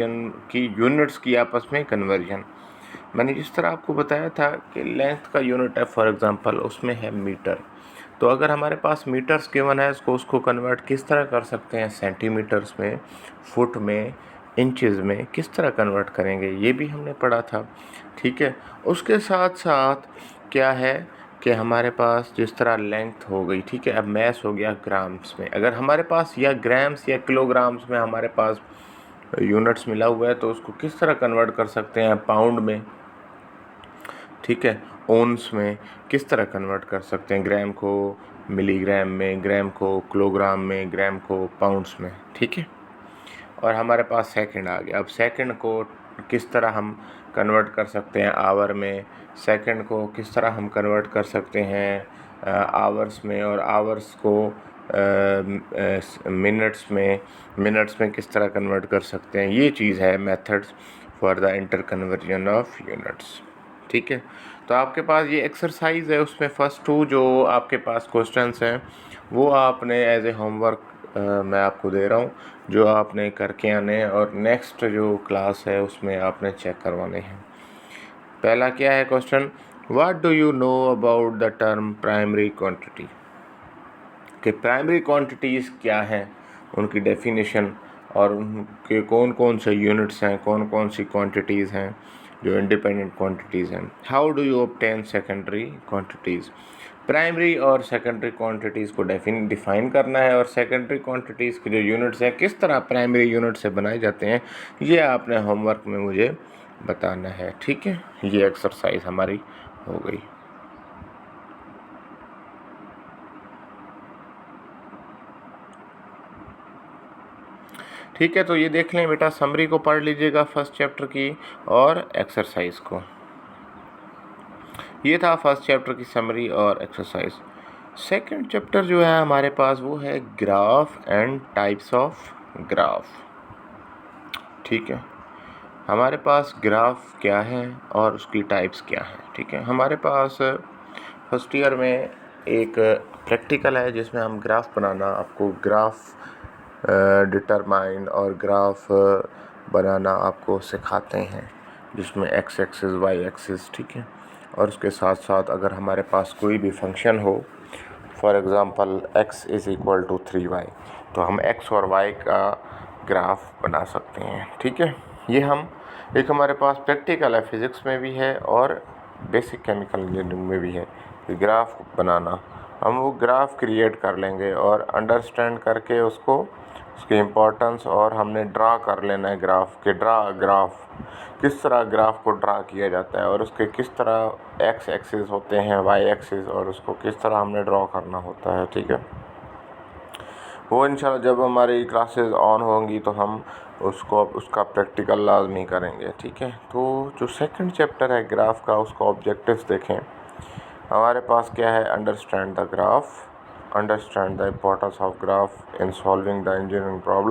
की यूनिट्स की आपस में कन्वर्जन। मैंने जिस तरह आपको बताया था कि लेंथ का यूनिट है, फॉर एग्जांपल उसमें है मीटर। तो अगर हमारे पास मीटर्स गिवन है, उसको कन्वर्ट किस तरह कर सकते हैं, सेंटीमीटर्स में, फुट में, इंचेस में, किस तरह कन्वर्ट करेंगे, ये भी हमने पढ़ा था। ठीक है, उसके साथ साथ क्या है कि हमारे पास जिस तरह लेंथ हो गई, ठीक है, अब मैस हो गया ग्राम्स में। अगर हमारे पास या ग्राम्स या किलोग्राम्स में हमारे पास यूनिट्स मिला हुआ है तो उसको किस तरह कन्वर्ट कर सकते हैं, पाउंड में, ठीक है, ओन्स में किस तरह कन्वर्ट कर सकते हैं, ग्राम को मिलीग्राम में, ग्राम को किलोग्राम में, ग्राम को पाउंड्स में। ठीक है, और हमारे पास सेकंड आ गया। अब सेकंड को किस तरह हम कन्वर्ट कर सकते हैं आवर में, सेकंड को किस तरह हम कन्वर्ट कर सकते हैं आवर्स में, और आवर्स को मिनट्स में किस तरह कन्वर्ट कर सकते हैं। ये चीज़ है methods for the inter conversion of units. ठीक है, तो आपके पास ये एक्सरसाइज है, उसमें फर्स्ट 2 जो आपके पास क्वेश्चंस हैं वो आपने एज ए होमवर्क मैं आपको दे रहा हूँ, जो आपने करके आने और नेक्स्ट जो क्लास है उसमें आपने चेक करवाने हैं। पहला क्या है question, what do you know about the term primary quantity, कि प्राइमरी क्वांटिटीज़ क्या हैं, उनकी डेफिनेशन, और उनके कौन कौन से यूनिट्स हैं, कौन कौन सी क्वांटिटीज़ हैं जो इंडिपेंडेंट क्वांटिटीज़ हैं। How do you obtain secondary quantities, primary और सेकेंडरी क्वांटिटीज़ को डिफाइन करना है, और सेकेंडरी क्वांटिटीज़ के जो यूनिट्स हैं किस तरह प्राइमरी यूनिट से बनाए जाते हैं, ये आपने होमवर्क में मुझे बताना है। ठीक है, ये एक्सरसाइज हमारी हो गई। ठीक है, तो ये देख लें बेटा, समरी को पढ़ लीजिएगा फर्स्ट चैप्टर की और एक्सरसाइज को। ये था फर्स्ट चैप्टर की समरी और एक्सरसाइज। सेकंड चैप्टर जो है हमारे पास वो है graph and types of graph. ठीक है, हमारे पास ग्राफ क्या है और उसकी टाइप्स क्या है। ठीक है, हमारे पास फर्स्ट ईयर में एक प्रैक्टिकल है जिसमें हम ग्राफ बनाना, आपको ग्राफ डिटरमाइन और ग्राफ बनाना आपको सिखाते हैं, जिसमें एक्स एक्सिस, वाई एक्सिस, ठीक है, और उसके साथ साथ अगर हमारे पास कोई भी फंक्शन हो, फॉर एग्ज़ाम्पल x = 3y, तो हम x और y का ग्राफ बना सकते हैं। ठीक है, ये हम एक हमारे पास प्रैक्टिकल है, फिज़िक्स में भी है और बेसिक केमिकल इंजीनियरिंग में भी है, ग्राफ बनाना। हम वो ग्राफ क्रिएट कर लेंगे और अंडरस्टैंड करके उसको, उसकी इम्पोर्टेंस, और हमने ड्रा कर लेना है ग्राफ के, ग्राफ किस तरह ग्राफ को ड्रा किया जाता है, और उसके किस तरह एक्स एक्सिस होते हैं, वाई एक्सिस, और उसको किस तरह हमने ड्रा करना होता है। ठीक है, वो इंशाल्लाह जब हमारी क्लासेस ऑन होंगी तो हम उसका प्रैक्टिकल लाजमी करेंगे। ठीक है, तो जो सेकंड चैप्टर है ग्राफ का, उसका ऑब्जेक्टिव्स देखें। हमारे पास क्या है, understand the graph, understand the importance of graph in solving the engineering problem.